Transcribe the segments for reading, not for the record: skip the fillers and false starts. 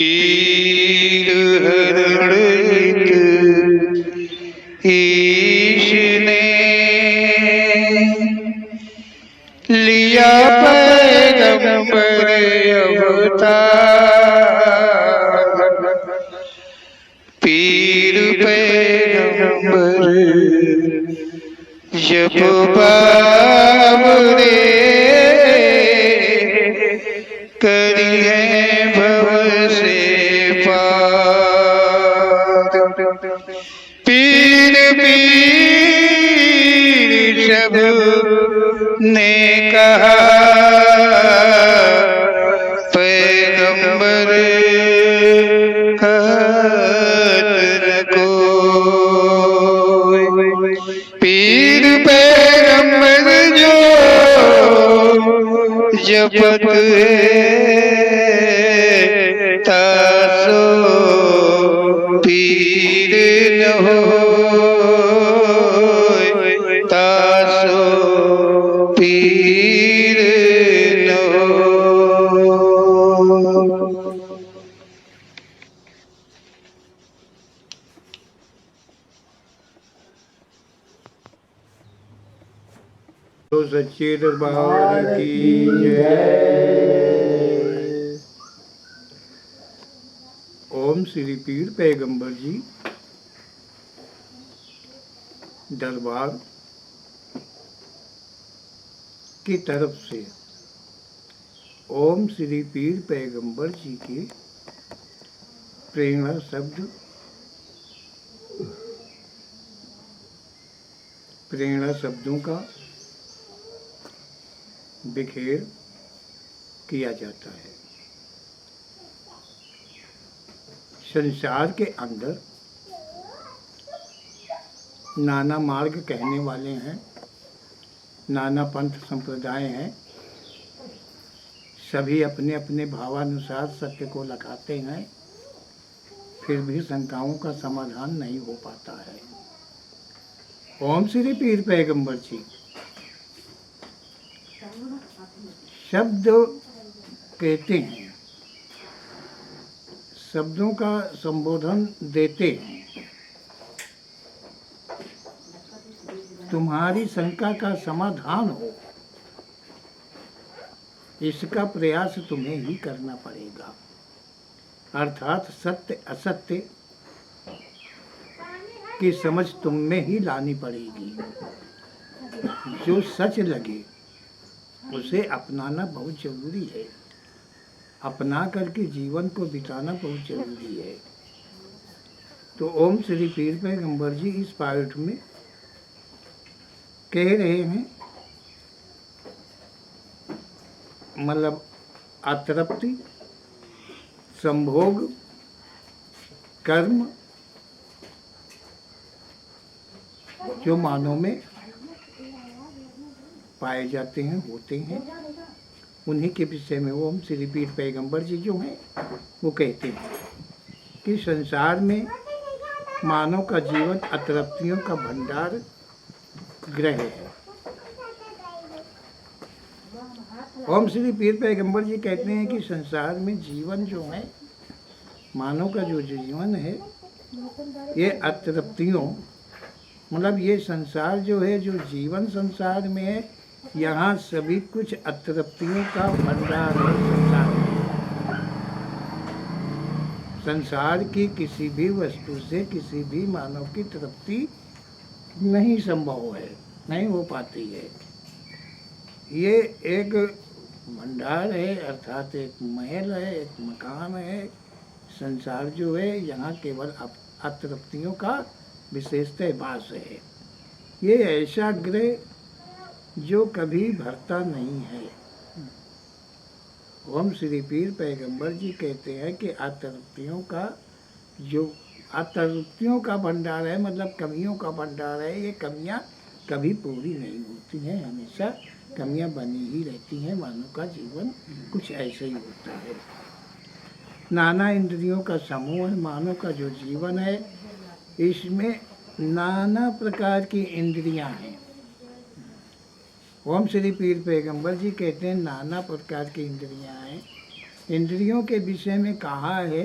पीर हरण ईश ने लिया पैगंबर अवतार। पीर पैगंबर जब बाबरे करी है भव से पार। पीर पीर सब ने कहा पैगंबर कहत न कोई। पीर पैगंबर जो जपत है तासो पीर न होय, तासो पीर न होय। तो सच्चे दरबार की जय। ओम श्री पीर पैगंबर जी दरबार की तरफ से ओम श्री पीर पैगंबर जी के प्रेरणा शब्दों का बिखेर किया जाता है। संसार के अंदर नाना मार्ग कहने वाले हैं, नाना पंथ संप्रदाय हैं। सभी अपने अपने भावानुसार सत्य को लगाते हैं, फिर भी शंकाओं का समाधान नहीं हो पाता है। ओम श्री पीर पैगंबर जी शब्द कहते हैं, शब्दों का संबोधन देते हैं। तुम्हारी शंका का समाधान हो, इसका प्रयास तुम्हें ही करना पड़ेगा। अर्थात सत्य असत्य की समझ तुम में ही लानी पड़ेगी। जो सच लगे उसे अपनाना बहुत जरूरी है। अपना करके जीवन को बिताना बहुत जरूरी है। तो ओम श्री पीर पैगंबर जी इस पाठ में कह रहे हैं, मतलब अतृप्ति, संभोग, कर्म जो मानव में पाए जाते हैं, होते हैं, उन्हीं के विषय में ओम श्री पीर पैगंबर जी जो हैं वो कहते हैं कि संसार में मानव का जीवन अतृप्तियों का भंडार ग्रह है। ओम श्री पीर पैगंबर जी कहते हैं कि संसार में जीवन जो है, मानव का जो जीवन है, ये अतृप्तियों, मतलब ये संसार जो है, जो जीवन संसार में है, यहाँ सभी कुछ अतृप्तियों का भंडार है। संसार की किसी भी वस्तु से किसी भी मानव की तृप्ति नहीं संभव है, नहीं हो पाती है। ये एक भंडार है, अर्थात एक महल है, एक मकान है। संसार जो है, यहाँ केवल अतृप्तियों का विशेषतः वास है। ये ऐसा ग्रह जो कभी भरता नहीं है। ओम श्री पीर पैगंबर जी कहते हैं कि अतृप्तियों का भंडार है, मतलब कमियों का भंडार है। ये कमियां कभी पूरी नहीं होती हैं, हमेशा कमियां बनी ही रहती हैं। मानव का जीवन कुछ ऐसे ही होता है। नाना इंद्रियों का समूह है मानव का जो जीवन है। इसमें नाना प्रकार की इंद्रियां हैं। ओम श्री पीर पैगंबर जी कहते हैं नाना प्रकार की इंद्रियां हैं। इंद्रियों के विषय में कहा है,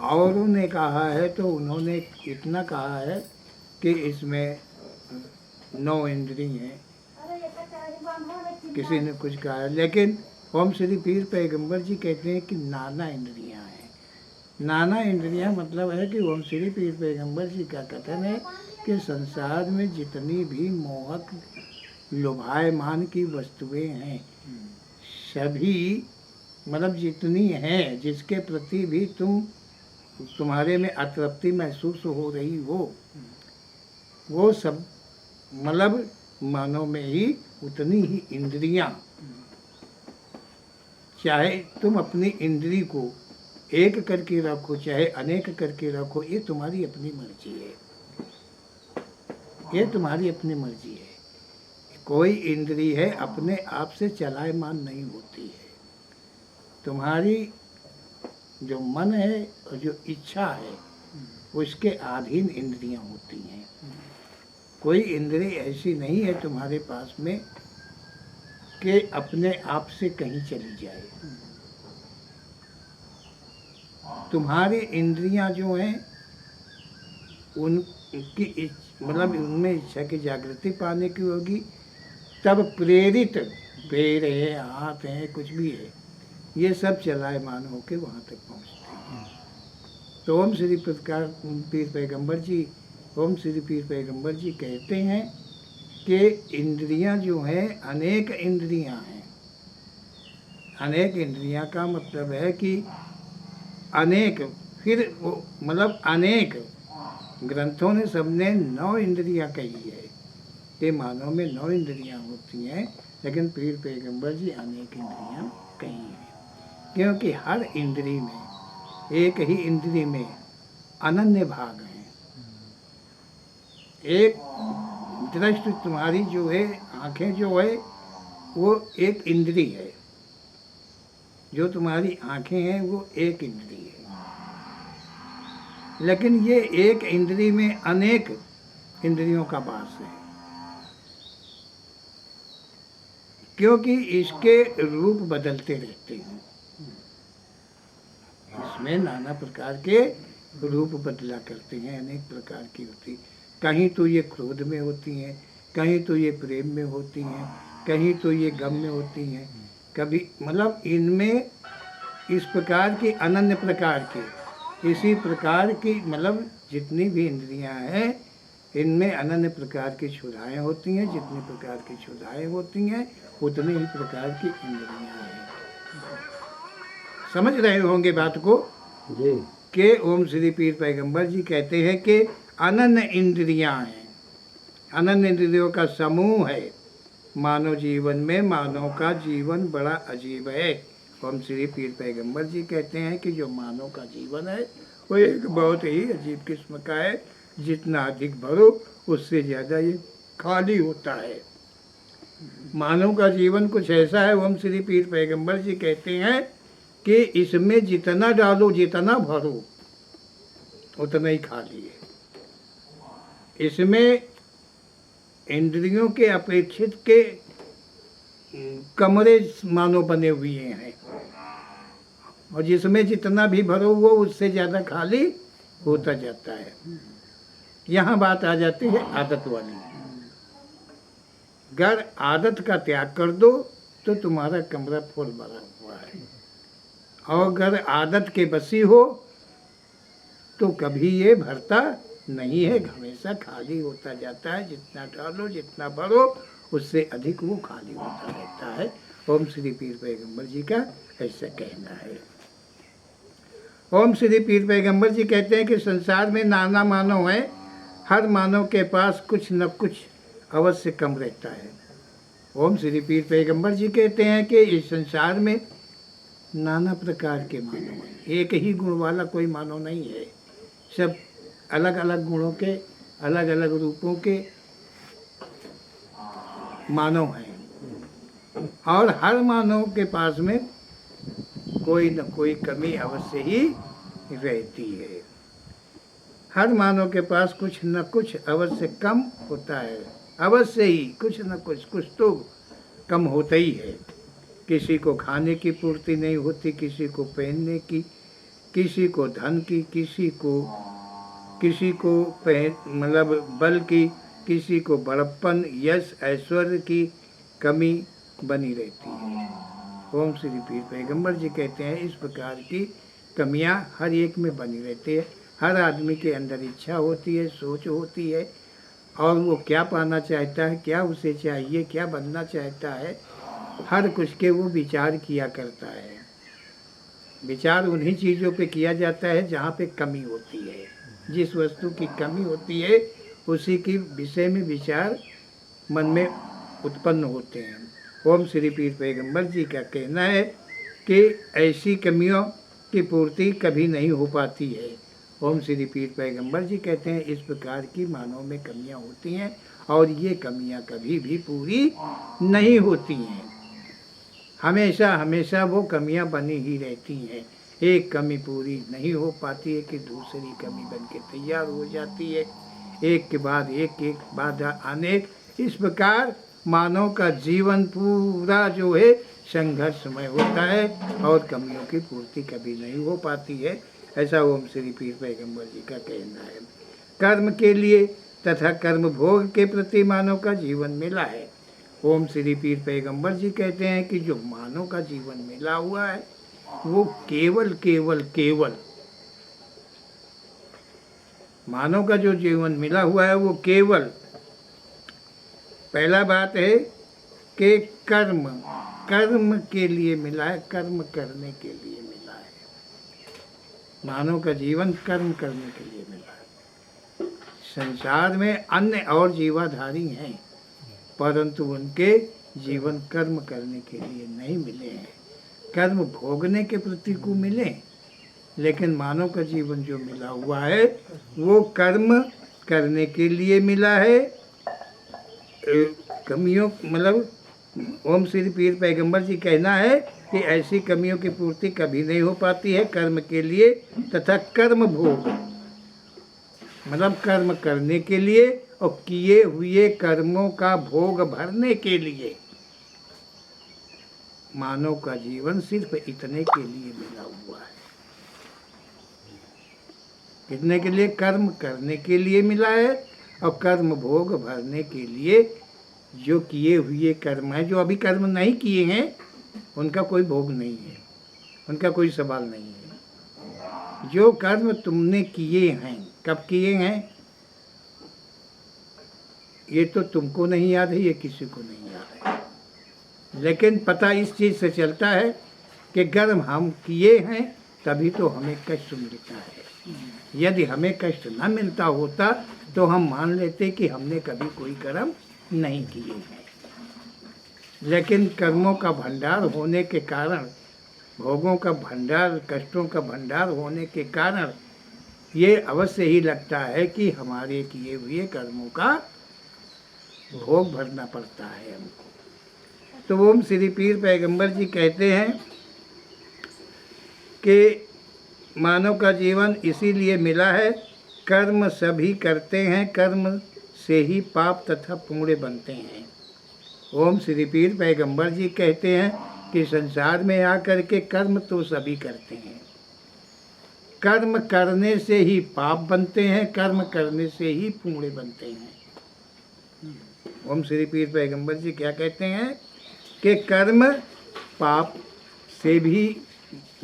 औरों ने कहा है तो उन्होंने इतना कहा है कि इसमें 9 इंद्री हैं, किसी ने कुछ कहा है, लेकिन ओम श्री पीर पैगंबर जी कहते हैं कि नाना इंद्रियां हैं। नाना इंद्रियां मतलब है कि ओम श्री पीर पैगंबर जी का कथन है कि संसार में जितनी भी मोहक लुभायमान की वस्तुएं हैं, सभी मतलब जितनी हैं, जिसके प्रति भी तुम्हारे में अतृप्ति महसूस हो रही हो, वो सब मतलब मानव में ही उतनी ही इंद्रियां, चाहे तुम अपनी इंद्री को एक करके रखो चाहे अनेक करके रखो, ये तुम्हारी अपनी मर्जी है, ये तुम्हारी अपनी मर्जी है। कोई इंद्री है अपने आप से चलायमान नहीं होती है। तुम्हारी जो मन है और जो इच्छा है उसके अधीन इंद्रियां होती हैं। कोई इंद्री ऐसी नहीं है तुम्हारे पास में कि अपने आप से कहीं चली जाए। तुम्हारी इंद्रियां जो हैं उनकी मतलब उनमें इच्छा की जागृति पाने की होगी, तब प्रेरित पैर है, हाथ है, कुछ भी है, ये सब चलायमान होकर वहाँ तक पहुँचते हैं। तो ओम श्री पीर पैगंबर जी, ओम श्री पीर पैगंबर जी कहते हैं कि इंद्रियां जो हैं अनेक इंद्रियां हैं। अनेक इंद्रियां का मतलब है कि अनेक, फिर वो मतलब अनेक ग्रंथों ने सबने 9 इंद्रियां कही है कि मानव में 9 इंद्रियां होती हैं, लेकिन पीर पैगंबर जी अनेक इंद्रियां कही हैं, क्योंकि हर इंद्री में, एक ही इंद्री में अनन्य भाग हैं। एक दृष्टि तुम्हारी जो है, आंखें जो है, वो एक इंद्री है। जो तुम्हारी आंखें हैं वो एक इंद्री है, लेकिन ये एक इंद्री में अनेक इंद्रियों का वास है, क्योंकि इसके रूप बदलते रहते हैं। इसमें नाना प्रकार के रूप बदला करते हैं, अनेक प्रकार की होती, कहीं तो ये क्रोध में होती हैं, कहीं तो ये प्रेम में होती हैं, कहीं तो ये गम में होती हैं, कभी मतलब इनमें इस प्रकार की अनन्य प्रकार के, इसी प्रकार की मतलब जितनी भी इंद्रियां हैं इनमें अनन्य प्रकार की क्षुधाएं होती हैं। जितनी प्रकार की क्षुधाएं होती हैं उतनी ही प्रकार की इंद्रियां हैं। समझ रहे होंगे बात को जी, कि ओम श्री पीर पैगंबर जी कहते हैं कि अनन्य इंद्रियां हैं, अनन्य इंद्रियों का समूह है मानव जीवन में। मानव का जीवन बड़ा अजीब है। ओम श्री पीर पैगंबर जी कहते हैं कि जो मानव का जीवन है वो एक बहुत ही अजीब किस्म का है। जितना अधिक भरो उससे ज़्यादा ये खाली होता है। मानव का जीवन कुछ ऐसा है, ओम श्री पीर पैगंबर जी कहते हैं कि इसमें जितना डालो, जितना भरो, उतना ही खाली है। इसमें इंद्रियों के अपेक्षित के कमरे मानो बने हुए हैं, और जिसमें जितना भी भरो वो उससे ज़्यादा खाली होता जाता है। यहाँ बात आ जाती है आदत वाली। अगर आदत का त्याग कर दो तो तुम्हारा कमरा फुल भरा हुआ है, और अगर आदत के बसी हो तो कभी ये भरता नहीं है, हमेशा खाली होता जाता है। जितना डालो, जितना भरो, उससे अधिक वो खाली होता रहता है। ओम श्री पीर पैगंबर जी का ऐसा कहना है। ओम श्री पीर पैगंबर जी कहते हैं कि संसार में नाना मानव है, हर मानव के पास कुछ न कुछ अवश्य कम रहता है। ओम श्री पीर पैगंबर जी कहते हैं कि इस संसार में नाना प्रकार के मानव हैं, एक ही गुण वाला कोई मानव नहीं है। सब अलग अलग गुणों के, अलग अलग रूपों के मानव हैं, और हर मानव के पास में कोई न कोई कमी अवश्य ही रहती है। हर मानव के पास कुछ न कुछ अवश्य कम होता है, अवश्य ही कुछ न कुछ तो कम होता ही है। किसी को खाने की पूर्ति नहीं होती, किसी को पहनने की, किसी को धन की, किसी को मतलब बल की, किसी को बड़प्पन, यश, ऐश्वर्य की कमी बनी रहती है। ओम श्री पीर पैगंबर जी कहते हैं इस प्रकार की कमियां हर एक में बनी रहती है। हर आदमी के अंदर इच्छा होती है, सोच होती है, और वो क्या पाना चाहता है, क्या उसे चाहिए, क्या बनना चाहता है, हर कुछ के वो विचार किया करता है। विचार उन्हीं चीज़ों पे किया जाता है जहाँ पे कमी होती है। जिस वस्तु की कमी होती है उसी की विषय में विचार मन में उत्पन्न होते हैं। ओम श्री पीर पैगंबर जी का कहना है कि ऐसी कमियों की पूर्ति कभी नहीं हो पाती है। ओम श्री पीर पैगंबर जी कहते हैं इस प्रकार की मानव में कमियां होती हैं और ये कमियां कभी भी पूरी नहीं होती हैं। हमेशा हमेशा वो कमियां बनी ही रहती हैं। एक कमी पूरी नहीं हो पाती है कि दूसरी कमी बन के तैयार हो जाती है। एक के बाद एक बाधा आने, इस प्रकार मानव का जीवन पूरा जो है संघर्षमय होता है और कमियों की पूर्ति कभी नहीं हो पाती है। ऐसा ओम श्री पीर पैगंबर जी का कहना है। कर्म के लिए तथा कर्म भोग के प्रति मानव का जीवन मिला है। ओम श्री पीर पैगंबर जी कहते हैं कि जो मानव का जीवन मिला हुआ है वो केवल केवल केवल मानव का जो जीवन मिला हुआ है वो केवल, पहला बात है कि कर्म के लिए मिला है, कर्म करने के लिए मिला है। मानव का जीवन कर्म करने के लिए मिला है। संसार में अन्य और जीवाधारी हैं परंतु उनके जीवन कर्म करने के लिए नहीं मिले हैं। कर्म भोगने के प्रतिकूल मिले, लेकिन मानव का जीवन जो मिला हुआ है वो कर्म करने के लिए मिला है। कमियों मतलब ओम श्री पीर पैगंबर जी कहना है कि ऐसी कमियों की पूर्ति कभी नहीं हो पाती है कर्म के लिए तथा कर्म भोग मतलब कर्म करने के लिए और किए हुए कर्मों का भोग भरने के लिए। मानव का जीवन सिर्फ इतने के लिए मिला हुआ है। कितने के लिए? कर्म करने के लिए मिला है और कर्म भोग भरने के लिए। जो किए हुए कर्म है, जो अभी कर्म नहीं किए हैं उनका कोई भोग नहीं है, उनका कोई सवाल नहीं है। जो कर्म तुमने किए हैं, कब किए हैं ये तो तुमको नहीं याद है, ये किसी को नहीं याद है, लेकिन पता इस चीज़ से चलता है कि कर्म हम किए हैं तभी तो हमें कष्ट मिलता है। यदि हमें कष्ट न मिलता होता तो हम मान लेते कि हमने कभी कोई कर्म नहीं किए हैं। लेकिन कर्मों का भंडार होने के कारण, भोगों का भंडार, कष्टों का भंडार होने के कारण ये अवश्य ही लगता है कि हमारे किए हुए कर्मों का भोग भरना पड़ता है हमको। तो ओम श्री पीर पैगंबर जी कहते हैं कि मानव का जीवन इसीलिए मिला है, कर्म सभी करते हैं, कर्म से ही पाप तथा पुण्य बनते हैं। ओम श्री पीर पैगंबर जी कहते हैं कि संसार में आकर के कर्म तो सभी करते हैं, कर्म करने से ही पाप बनते हैं, कर्म करने से ही पुण्य बनते हैं। ओम श्री पीर पैगंबर जी क्या कहते हैं कि कर्म पाप से भी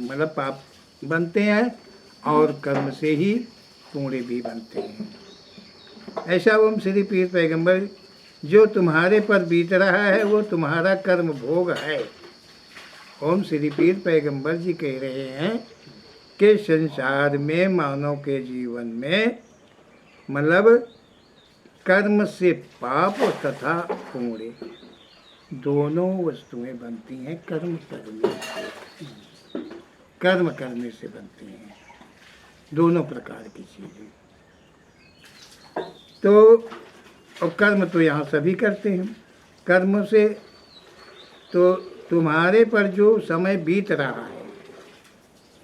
मतलब पाप बनते हैं और कर्म से ही पुण्य भी बनते हैं। ऐसा ओम श्री पीर पैगंबर, जो तुम्हारे पर बीत रहा है वो तुम्हारा कर्म भोग है। ओम श्री पीर पैगंबर जी कह रहे हैं कि संसार में मानव के जीवन में मतलब कर्म से पाप तथा पुण्य दोनों वस्तुएं बनती हैं। कर्म करने से बनती हैं दोनों प्रकार की चीज़ें। तो और कर्म तो यहाँ सभी करते हैं। कर्म से तो तुम्हारे पर जो समय बीत रहा है,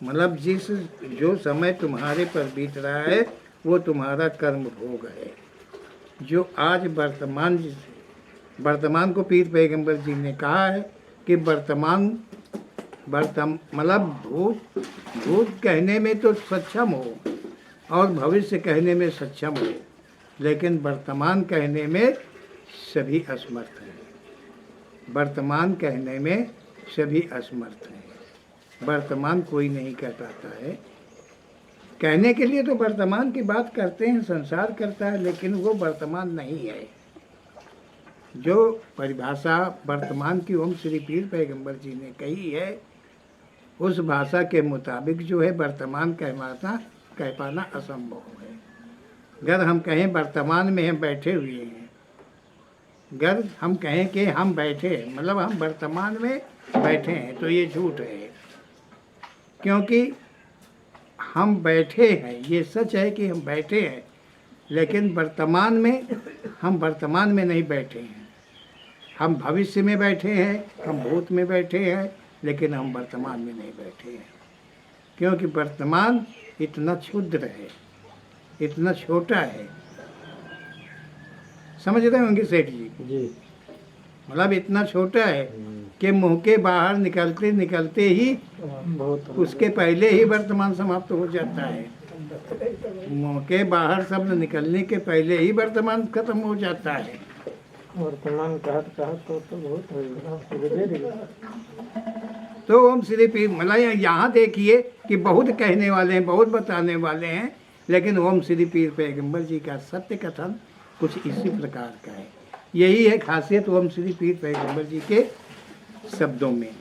मतलब जो समय तुम्हारे पर बीत रहा है वो तुम्हारा कर्म भोग है। जो आज वर्तमान को पीर पैगंबर जी ने कहा है कि मतलब भूत कहने में तो सक्षम हो और भविष्य कहने में सक्षम हो, लेकिन वर्तमान कहने में सभी असमर्थ हैं। वर्तमान कहने में सभी असमर्थ हैं। वर्तमान कोई नहीं कह पाता है। कहने के लिए तो वर्तमान की बात करते हैं, संसार करता है, लेकिन वो वर्तमान नहीं है। जो परिभाषा वर्तमान की ओम श्री पीर पैगंबर जी ने कही है, उस भाषा के मुताबिक जो है वर्तमान कह पाना असंभव है। अगर हम कहें वर्तमान में हम बैठे हुए हैं, अगर हम कहें कि हम बैठे हैं, मतलब हम वर्तमान में बैठे हैं, तो ये झूठ है। क्योंकि हम बैठे हैं, ये सच है कि हम बैठे हैं, लेकिन वर्तमान में हम वर्तमान में नहीं बैठे हैं। हम भविष्य में बैठे हैं, हम भूत में बैठे हैं, लेकिन हम वर्तमान में नहीं बैठे हैं। क्योंकि वर्तमान इतना क्षुद्र है, इतना छोटा है। समझ रहे होंगे सेठ जी? मतलब इतना छोटा है कि मुंह के बाहर निकलते निकलते ही उसके पहले ही वर्तमान समाप्त हो जाता है। मुंह के बाहर शब्द निकलने के पहले ही वर्तमान खत्म हो जाता है। वर्तमान कहत तो बहुत तो ओम श्री पीर मतलब यहाँ देखिए कि बहुत कहने वाले हैं, बहुत बताने वाले हैं, लेकिन ओम श्री पीर पैगंबर जी का सत्य कथन कुछ इसी प्रकार का है। यही है खासियत ओम श्री पीर पैगंबर जी के शब्दों में।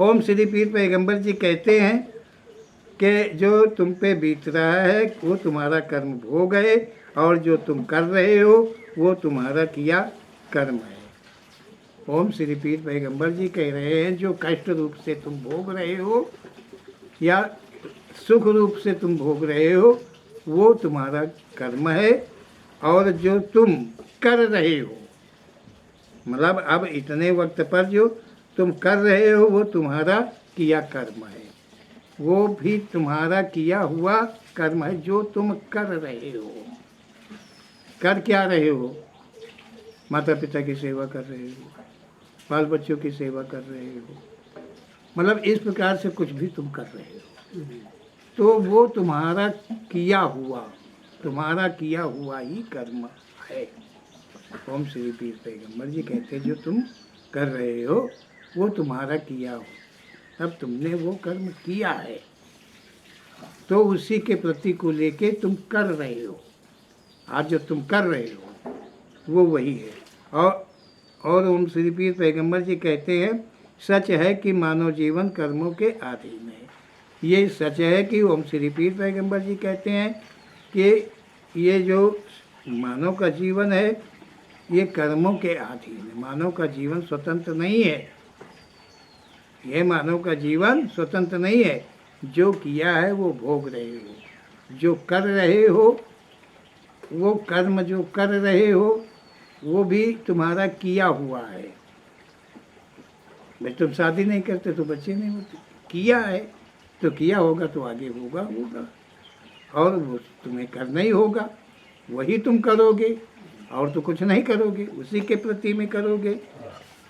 ओम श्री पीर पैगंबर जी कहते हैं कि जो तुम पे बीत रहा है वो तुम्हारा कर्म भोग है, और जो तुम कर रहे हो वो तुम्हारा किया कर्म है। ओम श्री पीर पैगंबर जी कह रहे हैं जो कष्ट रूप से तुम भोग रहे हो या सुख रूप से तुम भोग रहे हो वो तुम्हारा कर्म है, और जो तुम कर रहे हो, मतलब अब इतने वक्त पर जो तुम कर रहे हो वो तुम्हारा किया कर्म है। वो भी तुम्हारा किया हुआ कर्म है जो तुम कर रहे हो। कर क्या रहे हो? माता पिता की सेवा कर रहे हो, बाल बच्चों की सेवा कर रहे हो, मतलब इस प्रकार से कुछ भी तुम कर रहे हो, तो वो तुम्हारा किया हुआ ही कर्म है। ओम श्री पीर पैगंबर जी कहते जो तुम कर रहे हो वो तुम्हारा किया हो, तब तुमने वो कर्म किया है, तो उसी के प्रति को लेके तुम कर रहे हो। आज जो तुम कर रहे हो वो वही है। और ओम श्री पीर पैगंबर जी कहते हैं सच है कि मानव जीवन कर्मों के अधीन है। ये सच है कि ओम श्री पीर पैगंबर जी कहते हैं कि ये जो मानव का जीवन है ये कर्मों के अधीन है। मानव का जीवन स्वतंत्र नहीं है। ये मानव का जीवन स्वतंत्र नहीं है। जो किया है वो भोग रहे हो, जो कर रहे हो वो कर्म जो कर रहे हो वो भी तुम्हारा किया हुआ है। भाई तुम शादी नहीं करते तो बच्चे नहीं होते, किया है तो किया होगा तो आगे होगा, और वो तुम्हें करना ही होगा, वही तुम करोगे और तो कुछ नहीं करोगे, उसी के प्रति में करोगे।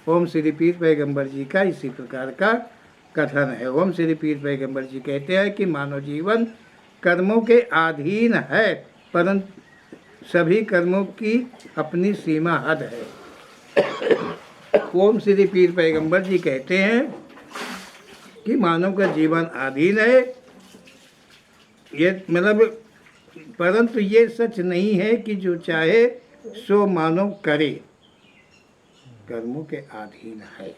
ओम श्री पीर पैगंबर जी का इसी प्रकार का कथन है। ओम श्री पीर पैगंबर जी कहते हैं कि मानव जीवन कर्मों के अधीन है, परंतु सभी कर्मों की अपनी सीमा हद है। ओम श्री पीर पैगंबर जी कहते हैं कि मानव का जीवन अधीन है, ये मतलब, परंतु ये सच नहीं है कि जो चाहे सो मानव करे, कर्मों के अधीन है।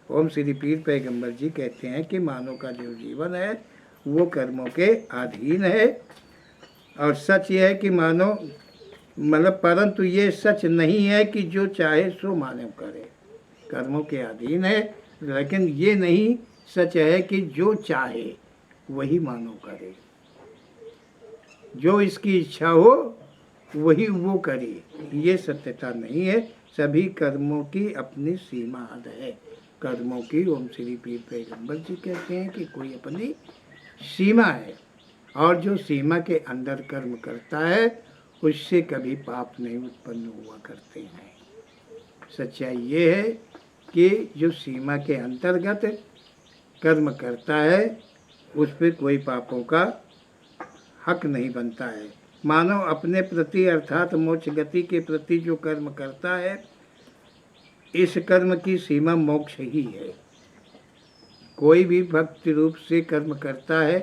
ओम श्री पीर पैगंबर जी कहते हैं कि मानव का जो जीवन है वो कर्मों के अधीन है, और सच ये है कि मानव मतलब, परंतु ये सच नहीं है कि जो चाहे सो मानव करे, कर्मों के अधीन है, लेकिन ये नहीं सच है कि जो चाहे वही मानव करे, जो इसकी इच्छा हो वही वो करे, ये सत्यता नहीं है। सभी कर्मों की अपनी सीमा हद है। कर्मों की ओम श्री पीर पैगंबर जी कहते हैं कि कोई अपनी सीमा है, और जो सीमा के अंदर कर्म करता है उससे कभी पाप नहीं उत्पन्न हुआ करते हैं। सच्चाई ये है कि जो सीमा के अंतर्गत कर्म करता है उस पर कोई पापों का हक नहीं बनता है। मानव अपने प्रति अर्थात मोक्ष गति के प्रति जो कर्म करता है, इस कर्म की सीमा मोक्ष ही है। कोई भी भक्ति रूप से कर्म करता है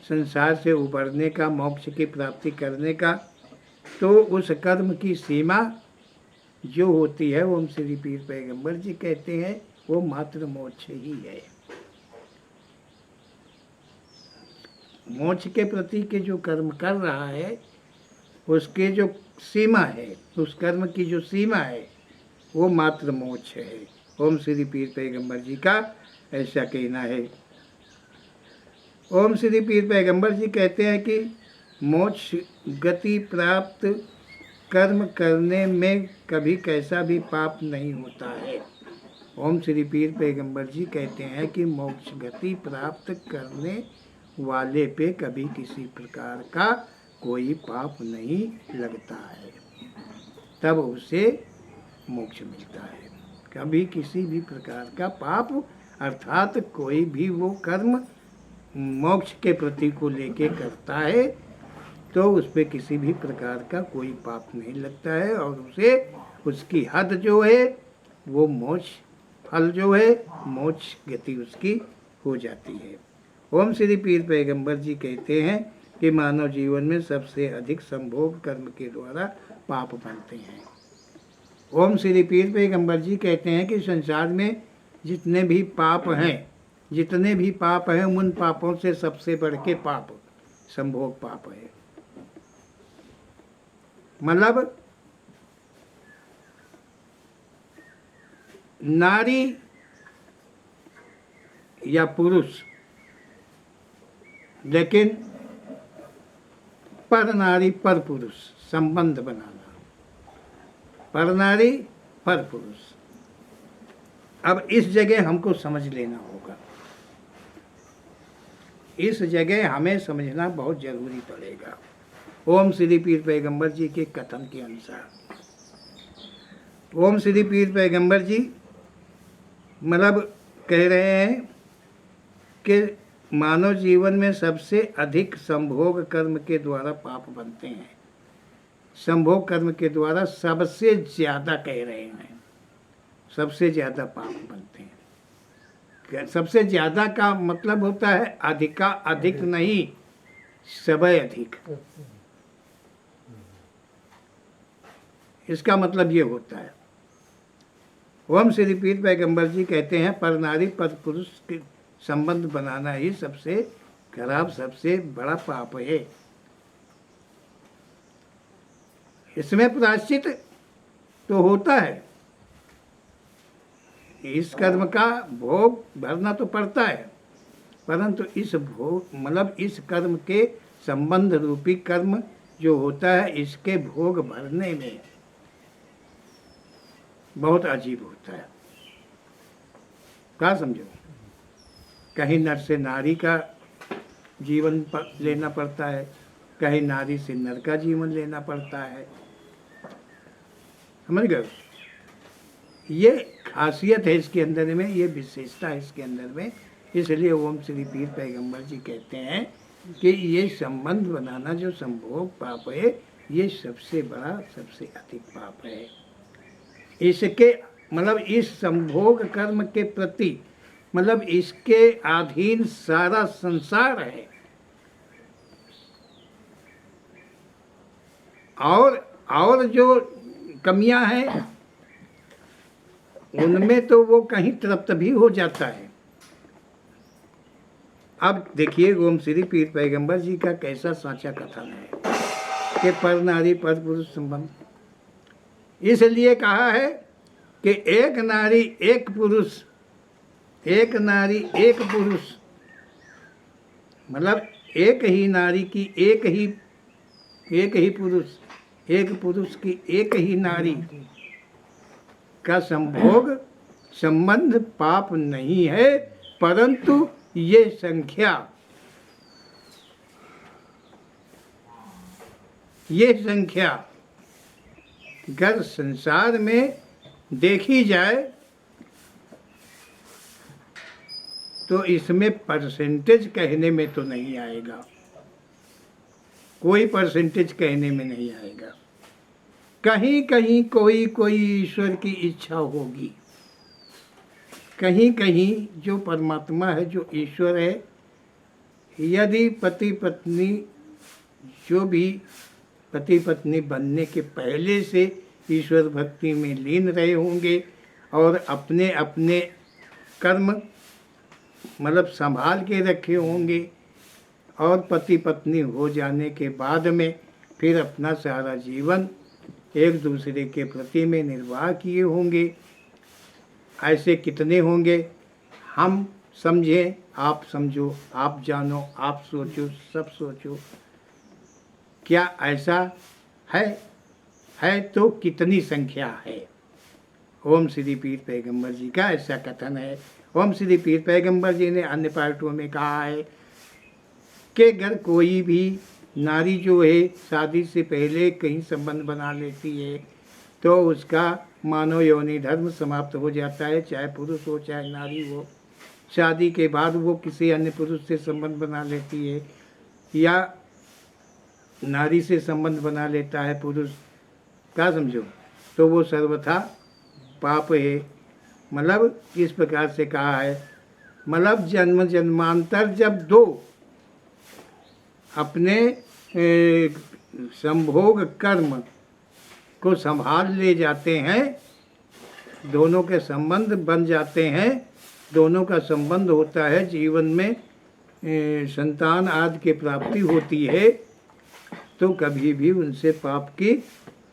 संसार से उबरने का, मोक्ष की प्राप्ति करने का, तो उस कर्म की सीमा जो होती है, ओम श्री पीर पैगंबर जी कहते हैं, वो मात्र मोक्ष ही है। मोक्ष के प्रति के जो कर्म कर रहा है उसके जो सीमा है, उस कर्म की जो सीमा है वो मात्र मोक्ष है। ओम श्री पीर पैगंबर जी का ऐसा कहना है। ओम श्री पीर पैगंबर जी कहते हैं कि मोक्ष गति प्राप्त कर्म करने में कभी कैसा भी पाप नहीं होता है। ओम श्री पीर पैगंबर जी कहते हैं कि मोक्ष गति प्राप्त करने वाले पे कभी किसी प्रकार का कोई पाप नहीं लगता है, तब उसे मोक्ष मिलता है। कभी किसी भी प्रकार का पाप अर्थात कोई भी वो कर्म मोक्ष के प्रति को लेके करता है तो उस पर किसी भी प्रकार का कोई पाप नहीं लगता है, और उसे उसकी हद जो है वो मोक्ष फल जो है मोक्ष गति उसकी हो जाती है। ओम श्री पीर पैगंबर जी कहते हैं कि मानव जीवन में सबसे अधिक संभोग कर्म के द्वारा पाप बनते हैं। ओम श्री पीर पैगंबर जी कहते हैं कि संसार में जितने भी पाप हैं उन पापों से सबसे बढ़ के पाप संभोग पाप है। मतलब नारी या पुरुष, लेकिन पर नारी पर पुरुष संबंध बनाना, पर नारी पर पुरुष। अब इस जगह हमको समझ लेना होगा, इस जगह हमें समझना बहुत जरूरी पड़ेगा। ओम श्री पीर पैगंबर जी के कथन के अनुसार, ओम श्री पीर पैगंबर जी मतलब कह रहे हैं कि मानव जीवन में सबसे अधिक संभोग कर्म के द्वारा पाप बनते हैं। संभोग कर्म के द्वारा सबसे ज़्यादा कह रहे हैं, सबसे ज़्यादा पाप बनते हैं। सबसे ज़्यादा का मतलब होता है अधिका अधिक नहीं, सबय अधिक। इसका मतलब ये होता है। ओम श्री पीर पैगंबर जी कहते हैं पर नारी पर पुरुष के संबंध बनाना ही सबसे खराब सबसे बड़ा पाप है। इसमें प्रायश्चित तो होता है, इस कर्म का भोग भरना तो पड़ता है, परंतु इस भोग मतलब इस कर्म के संबंध रूपी कर्म जो होता है इसके भोग भरने में बहुत अजीब होता है। क्या समझो, कहीं नर से नारी का जीवन लेना पड़ता है, कहीं नारी से नर का जीवन लेना पड़ता है। समझ गए? ये खासियत है इसके अंदर में, ये विशेषता है इसके अंदर में। इसलिए ओम श्री पीर पैगंबर जी कहते हैं कि ये संबंध बनाना जो संभोग पाप है ये सबसे बड़ा सबसे अधिक पाप है। इसके मतलब इस संभोग कर्म के प्रति मतलब इसके अधीन सारा संसार है, और जो कमियां हैं उनमें तो वो कहीं तृप्त भी हो जाता है। अब देखिए ओम श्री पीर पैगंबर जी का कैसा साचा कथन है कि पर नारी पर पुरुष संबंध। इसलिए कहा है कि एक नारी एक पुरुष, एक नारी एक पुरुष, मतलब एक ही नारी की एक ही पुरुष, एक पुरुष की एक ही नारी का संभोग संबंध पाप नहीं है, परंतु ये संख्या अगर संसार में देखी जाए तो इसमें परसेंटेज कहने में तो नहीं आएगा, कोई परसेंटेज कहने में नहीं आएगा। कहीं कहीं कोई कोई ईश्वर की इच्छा होगी, कहीं कहीं जो परमात्मा है, जो ईश्वर है, यदि पति पत्नी जो भी पति पत्नी बनने के पहले से ईश्वर भक्ति में लीन रहे होंगे और अपने अपने कर्म मतलब संभाल के रखे होंगे, और पति पत्नी हो जाने के बाद में फिर अपना सारा जीवन एक दूसरे के प्रति में निर्वाह किए होंगे। ऐसे कितने होंगे, हम समझें, आप समझो, आप जानो, आप सोचो, सब सोचो, क्या ऐसा है तो कितनी संख्या है। ओम श्री पीर पैगंबर जी का ऐसा कथन है। ओम श्री पीर पैगंबर जी ने अन्य पार्टों में कहा है कि अगर कोई भी नारी जो है शादी से पहले कहीं संबंध बना लेती है तो उसका मानव योनि धर्म समाप्त हो जाता है, चाहे पुरुष हो चाहे नारी हो। शादी के बाद वो किसी अन्य पुरुष से संबंध बना लेती है या नारी से संबंध बना लेता है पुरुष, क्या समझो, तो वो सर्वथा पाप है। मतलब इस प्रकार से कहा है, मतलब जन्म जन्मांतर जब दो अपने संभोग कर्म को संभाल ले जाते हैं, दोनों के संबंध बन जाते हैं, दोनों का संबंध होता है, जीवन में संतान आदि की प्राप्ति होती है, तो कभी भी उनसे पाप की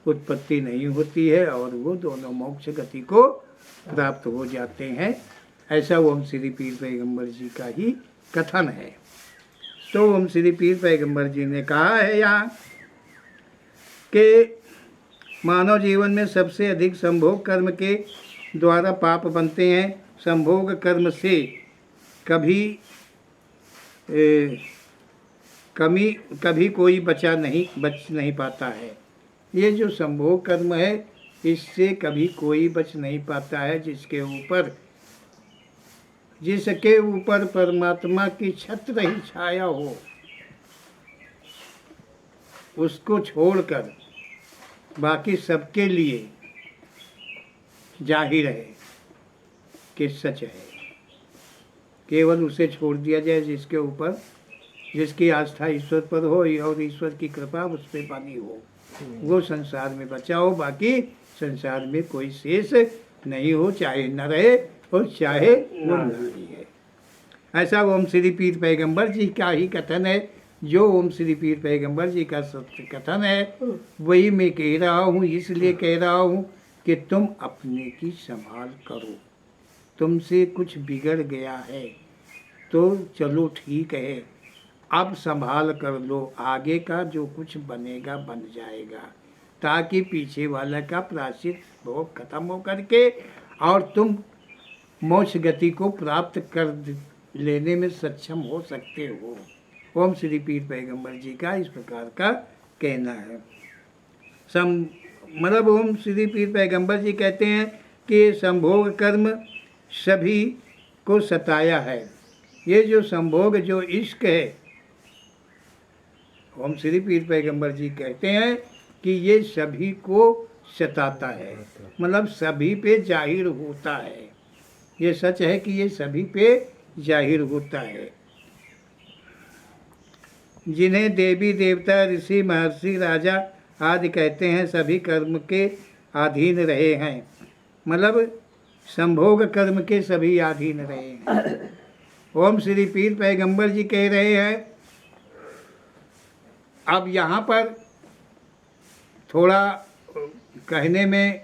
उत्पत्ति नहीं होती है और वो दोनों मोक्ष गति को प्राप्त हो जाते हैं। ऐसा ओम श्री पीर पैगंबर जी का ही कथन है। तो ओम श्री पीर पैगंबर जी ने कहा है यहाँ कि मानव जीवन में सबसे अधिक संभोग कर्म के द्वारा पाप बनते हैं। संभोग कर्म से कभी कोई बच नहीं पाता है। ये जो संभोग कर्म है इससे कभी कोई बच नहीं पाता है। जिसके ऊपर परमात्मा की छत्र ही छाया हो, उसको छोड़कर बाकी सबके लिए जाहिर है कि सच है। केवल उसे छोड़ दिया जाए जिसकी आस्था ईश्वर पर हो और ईश्वर की कृपा उस पर बनी हो, वो संसार में बचा हो, बाकी संसार में कोई शेष नहीं हो, चाहे न रहे और चाहे वो नारी है। ऐसा ओम श्री पीर पैगंबर जी का ही कथन है। जो ओम श्री पीर पैगंबर जी का सत्य कथन है वही मैं कह रहा हूँ। इसलिए कह रहा हूँ कि तुम अपने की संभाल करो। तुमसे कुछ बिगड़ गया है तो चलो ठीक है, अब संभाल कर लो, आगे का जो कुछ बनेगा बन जाएगा, ताकि पीछे वाला का प्रायश्चित भोग खत्म हो करके और तुम मोक्ष गति को प्राप्त कर लेने में सक्षम हो सकते हो। ओम श्री पीर पैगंबर जी का इस प्रकार का कहना है। मतलब ओम श्री पीर पैगंबर जी कहते हैं कि संभोग कर्म सभी को सताया है। ये जो संभोग जो इश्क है, ओम श्री पीर पैगंबर जी कहते हैं कि ये सभी को सताता है, मतलब सभी पे जाहिर होता है। ये सच है कि ये सभी पे जाहिर होता है। जिन्हें देवी देवता ऋषि महर्षि राजा आदि कहते हैं, सभी कर्म के अधीन रहे हैं। मतलब संभोग कर्म के सभी अधीन रहे हैं। ओम श्री पीर पैगंबर जी कह रहे हैं। अब यहाँ पर थोड़ा कहने में,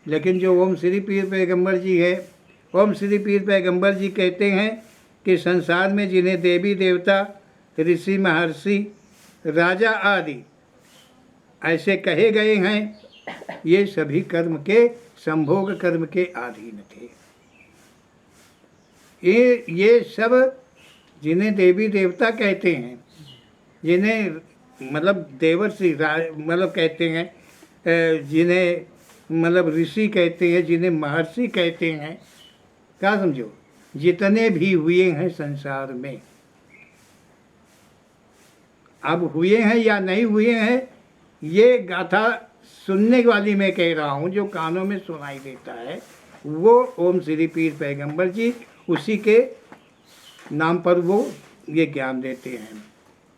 लेकिन जो ओम श्री पीर पैगंबर जी है, ओम श्री पीर पैगंबर जी कहते हैं कि संसार में जिन्हें देवी देवता ऋषि महर्षि राजा आदि ऐसे कहे गए हैं, ये सभी कर्म के संभोग कर्म के अधीन थे। ये सब जिन्हें देवी देवता कहते हैं, जिन्हें मतलब देवर्षि मतलब कहते हैं, जिन्हें मतलब ऋषि कहते हैं, जिन्हें महर्षि कहते हैं, क्या समझो, जितने भी हुए हैं संसार में, अब हुए हैं या नहीं हुए हैं, ये गाथा सुनने वाली मैं कह रहा हूँ, जो कानों में सुनाई देता है वो ओम श्री पीर पैगंबर जी उसी के नाम पर वो ये ज्ञान देते हैं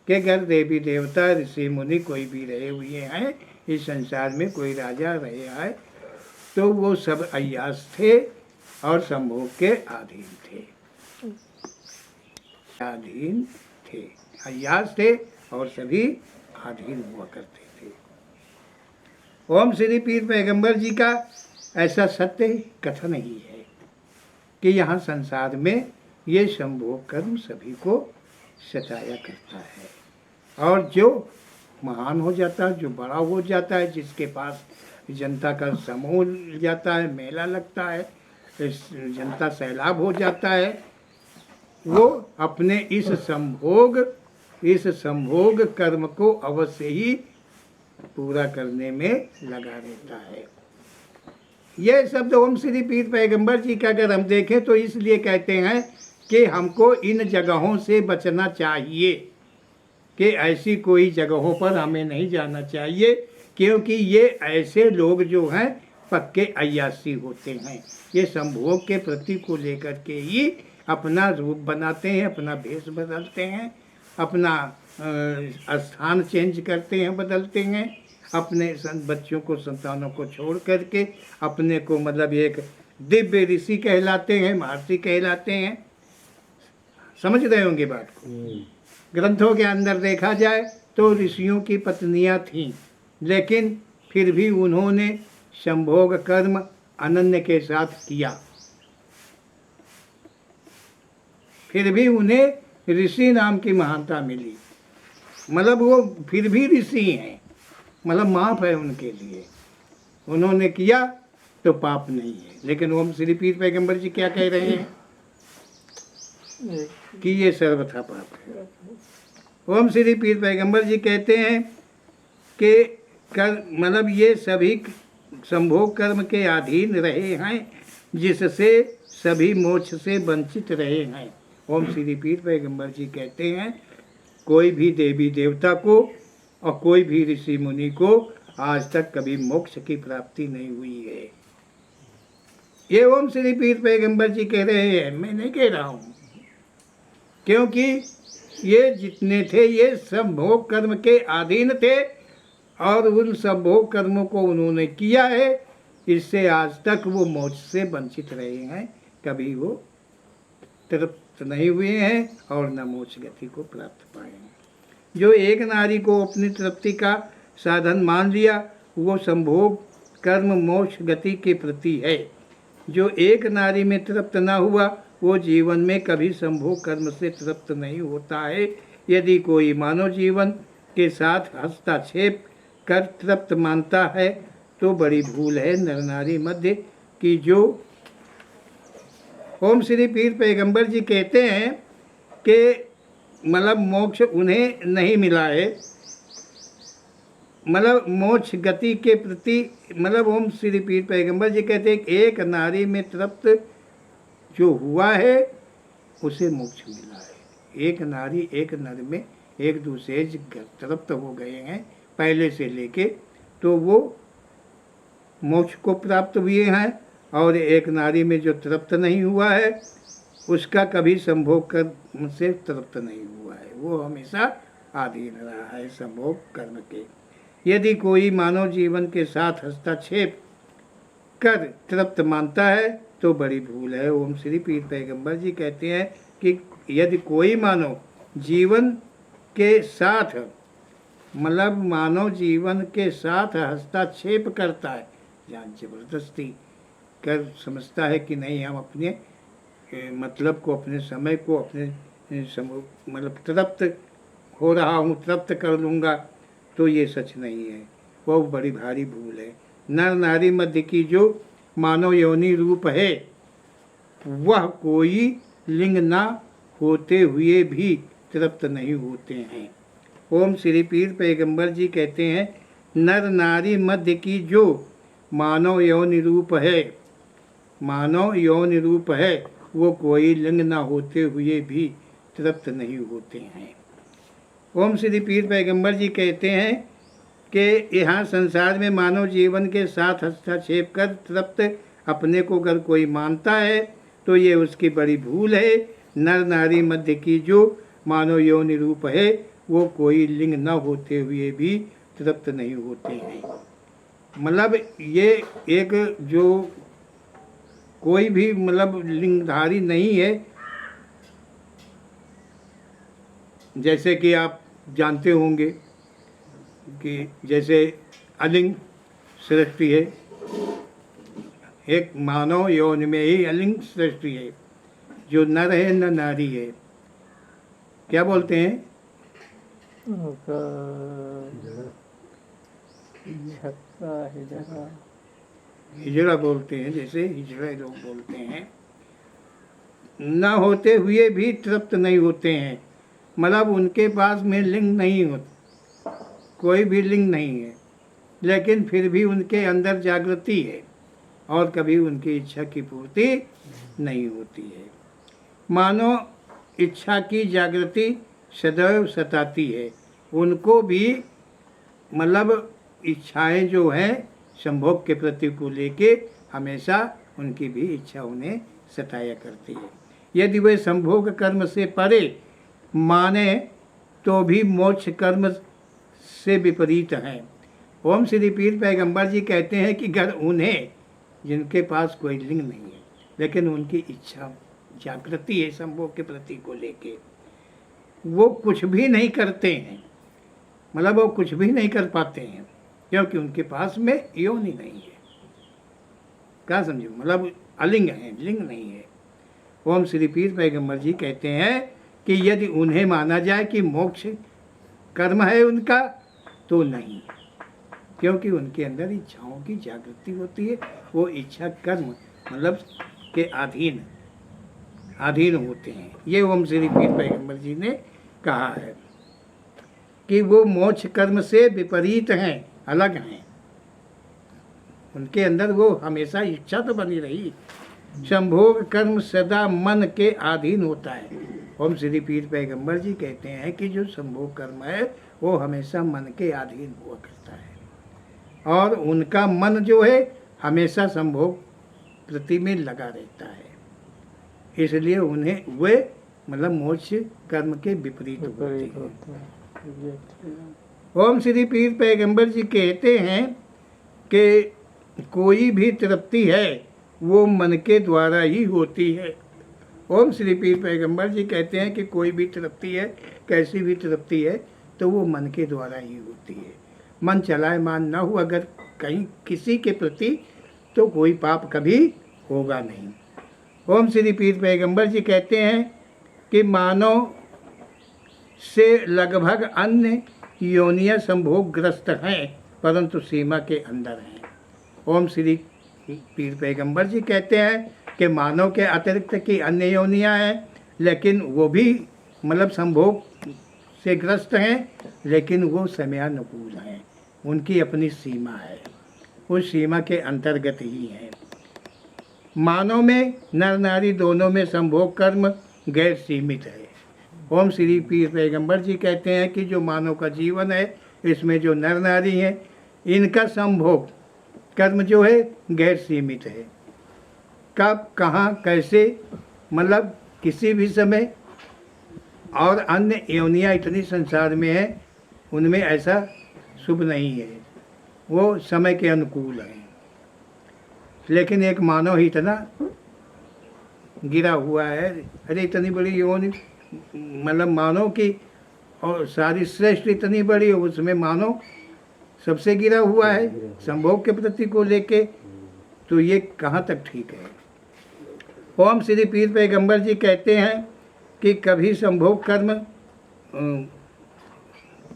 कि अगर देवी देवता ऋषि मुनि कोई भी रहे हुए हैं इस संसार में, कोई राजा रहे हैं, तो वो सब अय्यास थे और संभोग के अधीन थे, अय्यास थे और सभी अधीन हुआ करते थे। ओम श्री पीर पैगंबर जी का ऐसा सत्य कथन ही है कि यहाँ संसार में ये संभोग कर्म सभी को सताया करता है, और जो महान हो जाता है, जो बड़ा हो जाता है, जिसके पास जनता का समूह जाता है, मेला लगता है, जनता सैलाब हो जाता है, वो अपने इस संभोग कर्म को अवश्य ही पूरा करने में लगा रहता है। यह शब्द ओम श्री पीर पैगंबर जी का अगर हम देखें तो इसलिए कहते हैं कि हमको इन जगहों से बचना चाहिए, कि ऐसी कोई जगहों पर हमें नहीं जाना चाहिए, क्योंकि ये ऐसे लोग जो हैं पक्के अय्यासी होते हैं। ये संभोग के प्रति को लेकर के ही अपना रूप बनाते हैं, अपना भेष बदलते हैं, अपना स्थान चेंज करते हैं, बदलते हैं, अपने बच्चों को, संतानों को छोड़ करके अपने को मतलब एक दिव्य ऋषि कहलाते हैं, महर्षि कहलाते हैं। समझ रहे होंगे बात को। ग्रंथों के अंदर देखा जाए तो ऋषियों की पत्नियां थीं, लेकिन फिर भी उन्होंने संभोग कर्म अनन्य के साथ किया, फिर भी उन्हें ऋषि नाम की महानता मिली। मतलब वो फिर भी ऋषि हैं, मतलब माफ है उनके लिए, उन्होंने किया तो पाप नहीं है। लेकिन ओम श्री पीर पैगंबर जी क्या कह रहे हैं कि ये सर्वथा पाप है। ओम श्री पीर पैगंबर जी कहते हैं कि मतलब ये सभी संभोग कर्म के अधीन रहे हैं, जिससे सभी मोक्ष से वंचित रहे हैं। ओम श्री पीर पैगंबर जी कहते हैं कोई भी देवी देवता को और कोई भी ऋषि मुनि को आज तक कभी मोक्ष की प्राप्ति नहीं हुई है। ये ओम श्री पीर पैगंबर जी कह रहे हैं, मैं नहीं कह रहा हूँ, क्योंकि ये जितने थे ये सब भोग कर्म के अधीन थे और उन सब भोग कर्मों को उन्होंने किया है, इससे आज तक वो मोक्ष से वंचित रहे हैं, कभी वो तृप्त नहीं हुए हैं और न मोक्ष गति को प्राप्त पाए हैं। जो एक नारी को अपनी तृप्ति का साधन मान लिया वो संभोग कर्म मोक्ष गति के प्रति है। जो एक नारी में तृप्त न हुआ वो जीवन में कभी संभोग कर्म से तृप्त नहीं होता है। यदि कोई मानव जीवन के साथ हस्तक्षेप कर तृप्त मानता है तो बड़ी भूल है नर नारी मध्य की। जो ओम श्री पीर पैगंबर जी कहते हैं कि मतलब मोक्ष उन्हें नहीं मिला है, मतलब मोक्ष गति के प्रति, मतलब ओम श्री पीर पैगंबर जी कहते हैं एक नारी में तृप्त जो हुआ है उसे मोक्ष मिला है। एक नारी एक नर में एक दूसरे तृप्त हो गए हैं पहले से लेके, तो वो मोक्ष को प्राप्त हुए हैं, और एक नारी में जो तृप्त नहीं हुआ है उसका कभी संभोग कर्म से तृप्त नहीं हुआ है, वो हमेशा अधीन रहा है संभोग कर्म के। यदि कोई मानव जीवन के साथ हस्तक्षेप कर तृप्त मानता है तो बड़ी भूल है। ओम श्री पीर पैगंबर जी कहते हैं कि यदि कोई मानव जीवन के साथ मतलब मानव जीवन के साथ हस्तक्षेप करता है, जहाँ जबरदस्ती कर समझता है कि नहीं हम अपने मतलब को, अपने समय को, अपने मतलब तृप्त हो रहा हूँ, तृप्त कर लूँगा, तो ये सच नहीं है, वो बड़ी भारी भूल है। नर नारी मध्य की जो मानव योनि रूप है वह कोई लिंग ना होते हुए भी तृप्त नहीं होते हैं। ओम श्री पीर पैगंबर जी कहते हैं नर नारी मध्य की जो मानव योनि रूप है, मानव योनि रूप है वो कोई लिंग न होते हुए भी तृप्त नहीं होते हैं। ओम श्री पीर पैगंबर जी कहते हैं कि यहाँ संसार में मानव जीवन के साथ हस्तक्षेप कर तृप्त अपने को अगर कोई मानता है तो ये उसकी बड़ी भूल है। नर नारी मध्य की जो मानव योनि रूप है वो कोई लिंग न होते हुए भी तृप्त नहीं होते हैं। मतलब ये एक जो कोई भी मतलब लिंगधारी नहीं है, जैसे कि आप जानते होंगे कि जैसे अलिंग सृष्टि है, एक मानव यौन में ही अलिंग सृष्टि है, जो नर है न नारी है। क्या बोलते हैं? उनका झक्का हिजड़ा हिजड़ा बोलते हैं, जैसे हिजड़ा लोग बोलते हैं। न होते हुए भी तृप्त नहीं होते हैं, मतलब उनके पास में लिंग नहीं होता, कोई भी लिंग नहीं है, लेकिन फिर भी उनके अंदर जागृति है और कभी उनकी इच्छा की पूर्ति नहीं होती है। मानो इच्छा की जागृति सदैव सताती है उनको भी, मतलब इच्छाएं जो हैं संभोग के प्रति को लेके हमेशा उनकी भी इच्छा उन्हें सताया करती है। यदि वे संभोग कर्म से परे माने तो भी मोक्ष कर्म से विपरीत हैं। ओम श्री पीर पैगंबर जी कहते हैं कि अगर उन्हें, जिनके पास कोई लिंग नहीं है लेकिन उनकी इच्छा जागृति है संभोग के प्रति को लेके, वो कुछ भी नहीं करते हैं, मतलब वो कुछ भी नहीं कर पाते हैं क्योंकि उनके पास में योनि नहीं है। क्या समझो, मतलब अलिंग है, लिंग नहीं है। ओम श्री पीर पैगंबर जी कहते हैं कि यदि उन्हें माना जाए कि मोक्ष कर्म है उनका, तो नहीं, क्योंकि उनके अंदर इच्छाओं की जागृति होती है। वो इच्छा कर्म मतलब के अधीन होते हैं। ये ओम श्री पीर पैगंबर जी ने कहा है कि वो मोक्ष कर्म से विपरीत हैं, अलग हैं। उनके अंदर वो हमेशा इच्छा तो बनी रही। संभोग कर्म सदा मन के अधीन होता है। ओम श्री पीर पैगंबर जी कहते हैं कि जो संभोग कर्म है वो हमेशा मन के अधीन हुआ करता है और उनका मन जो है हमेशा संभोग प्रति में लगा रहता है, इसलिए उन्हें वे मतलब मोक्ष कर्म के विपरीत होते हैं। ओम श्री पीर पैगंबर जी कहते हैं कि कोई भी तृप्ति है वो मन के द्वारा ही होती है। ओम श्री पीर पैगंबर जी कहते हैं कि कोई भी तृप्ति है, कैसी भी तृप्ति है, तो वो मन के द्वारा ही होती है। मन चलायमान न हो अगर कहीं किसी के प्रति, तो कोई पाप कभी होगा नहीं। ओम श्री पीर पैगंबर जी कहते हैं कि मानव से लगभग अन्य योनियां संभोगग्रस्त हैं परंतु सीमा के अंदर हैं। ओम श्री पीर पैगंबर जी कहते हैं कि मानव के अतिरिक्त की अन्य योनियां हैं, लेकिन वो भी मतलब संभोग से ग्रस्त हैं, लेकिन वो समयानुकूल हैं, उनकी अपनी सीमा है, उस सीमा के अंतर्गत ही है। मानव में नर नारी दोनों में संभोग कर्म गैर सीमित है। ओम श्री पीर पैगंबर जी कहते हैं कि जो मानव का जीवन है इसमें जो नर नारी हैं इनका संभोग कर्म जो है गैर सीमित है। कब कहाँ कैसे मतलब किसी भी समय, और अन्य योनियाँ इतनी संसार में है उनमें ऐसा शुभ नहीं है, वो समय के अनुकूल है। लेकिन एक मानव ही इतना गिरा हुआ है, अरे इतनी बड़ी योनि मतलब मानव की और सारी श्रेष्ठ इतनी बड़ी, उसमें मानव सबसे गिरा हुआ है संभोग के प्रति को लेके, तो ये कहाँ तक ठीक है। ओम श्री पीर पैगंबर जी कहते हैं कि कभी संभोग कर्म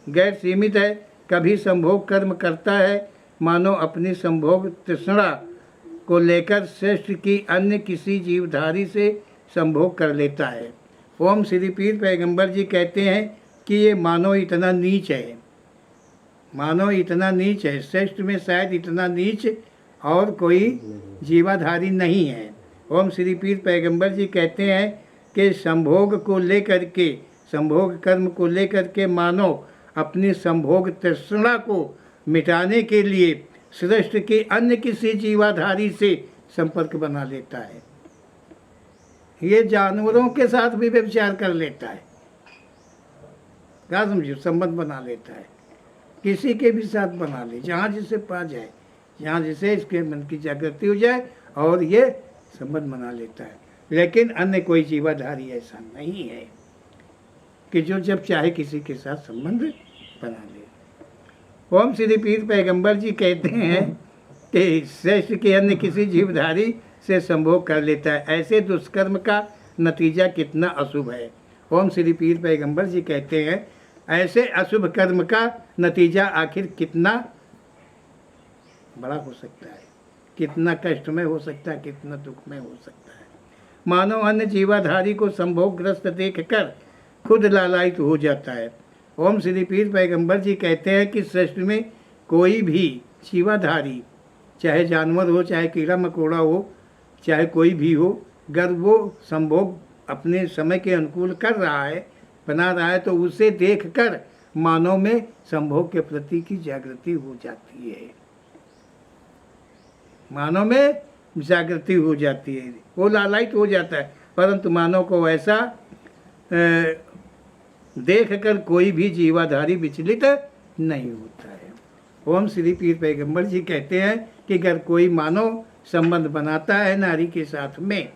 गैर सीमित है, कभी संभोग कर्म करता है। मानो अपनी संभोग तृष्णा को लेकर श्रेष्ठ की अन्य किसी जीवधारी से संभोग कर लेता है। ओम श्री पीर पैगंबर जी कहते हैं कि ये मानव इतना नीच है, मानव इतना नीच है, श्रेष्ठ में शायद इतना नीच और कोई जीवाधारी नहीं है। ओम श्री पीर पैगंबर जी कहते हैं कि संभोग को लेकर के, संभोग कर्म को लेकर के मानव अपनी संभोग तृष्णा को मिटाने के लिए सृष्टि के अन्य किसी जीवाधारी से संपर्क बना लेता है। ये जानवरों के साथ भी व्यभिचार कर लेता है, क्या समझो, संबंध बना लेता है, किसी के भी साथ बना ले, जहाँ जिसे पा जाए, जहाँ जिसे इसके मन की जागृति हो जाए और ये संबंध बना लेता है। लेकिन अन्य कोई जीवाधारी ऐसा नहीं है कि जो जब चाहे किसी के साथ संबंध बना ले। ओम श्री पीर पैगंबर जी कहते हैं कि श्रेष्ठ के अन्य किसी जीवधारी से संभोग कर लेता है, ऐसे दुष्कर्म का नतीजा कितना अशुभ है। ओम श्री पीर पैगंबर जी कहते हैं ऐसे अशुभ कर्म का नतीजा आखिर कितना बड़ा हो सकता है, कितना कष्टमय हो सकता है, कितना दुखमय हो सकता है। मानव अन्य जीवाधारी को संभोगग्रस्त देखकर खुद लालायित हो जाता है। ओम श्री पीर पैगंबर जी कहते हैं कि सृष्टि में कोई भी जीवाधारी, चाहे जानवर हो, चाहे कीड़ा मकोड़ा हो, चाहे कोई भी हो, अगर वो संभोग अपने समय के अनुकूल कर रहा है, बना रहा है, तो उसे देखकर मानव में संभोग के प्रति की जागृति हो जाती है, मानव में जागृति हो जाती है, वो लालायित हो जाता है। परंतु मानव को ऐसा देखकर कोई भी जीवाधारी विचलित नहीं होता है। ओम श्री पीर पैगंबर जी कहते हैं कि अगर कोई मानव संबंध बनाता है नारी के साथ में,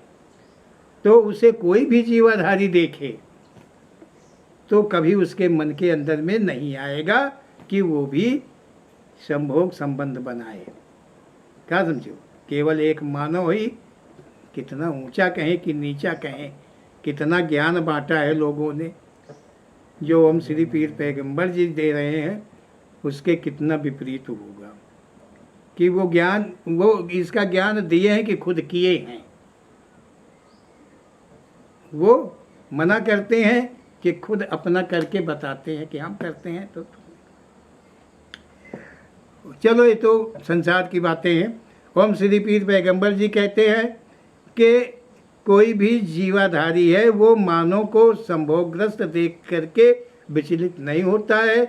तो उसे कोई भी जीवाधारी देखे तो कभी उसके मन के अंदर में नहीं आएगा कि वो भी संभोग संबंध बनाए, क्या समझो। केवल एक मानव ही, कितना ऊंचा कहें कि नीचा कहें, कितना ज्ञान बांटा है लोगों ने, जो ओम श्री पीर पैगंबर जी दे रहे हैं उसके कितना विपरीत होगा कि वो ज्ञान, वो इसका ज्ञान दिए हैं कि खुद किए हैं। वो मना करते हैं कि खुद अपना करके बताते हैं कि हम करते हैं। तो चलो ये तो संसार की बातें हैं। ओम श्री पीर पैगंबर जी कहते हैं कि कोई भी जीवाधारी है वो मानव को संभोगग्रस्त देख करके विचलित नहीं होता है।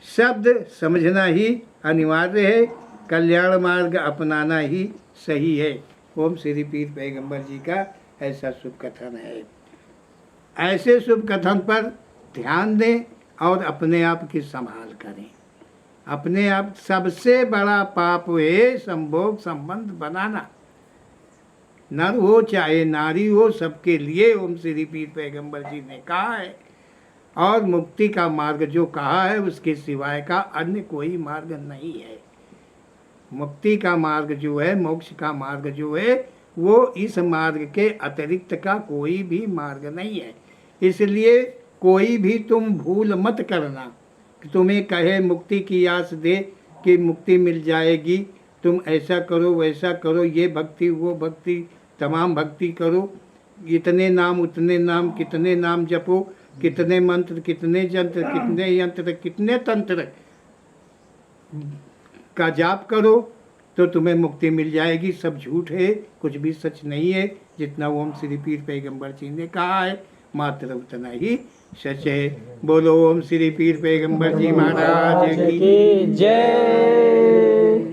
शब्द समझना ही अनिवार्य है, कल्याण मार्ग अपनाना ही सही है। ओम श्री पीर पैगंबर जी का ऐसा शुभ कथन है। ऐसे शुभ कथन पर ध्यान दें और अपने आप की संभाल करें। अपने आप सबसे बड़ा पाप है संभोग संबंध बनाना, नर हो चाहे नारी हो, सबके लिए ओम श्री पीर पैगंबर जी ने कहा है। और मुक्ति का मार्ग जो कहा है उसके सिवाय का अन्य कोई मार्ग नहीं है। मुक्ति का मार्ग जो है, मोक्ष का मार्ग जो है, वो इस मार्ग के अतिरिक्त का कोई भी मार्ग नहीं है। इसलिए कोई भी तुम भूल मत करना कि तुम्हें कहे मुक्ति की आस दे कि मुक्ति मिल जाएगी, तुम ऐसा करो वैसा करो, ये भक्ति वो भक्ति, तमाम भक्ति करो, इतने नाम उतने नाम, कितने नाम जपो, कितने मंत्र, कितने जंत्र, कितने यंत्र, कितने तंत्र का जाप करो तो तुम्हें मुक्ति मिल जाएगी। सब झूठ है, कुछ भी सच नहीं है। जितना ओम श्री पीर पैगंबर जी ने कहा है मात्र उतना ही सच है। बोलो ओम श्री पीर पैगंबर जी महाराज की जय।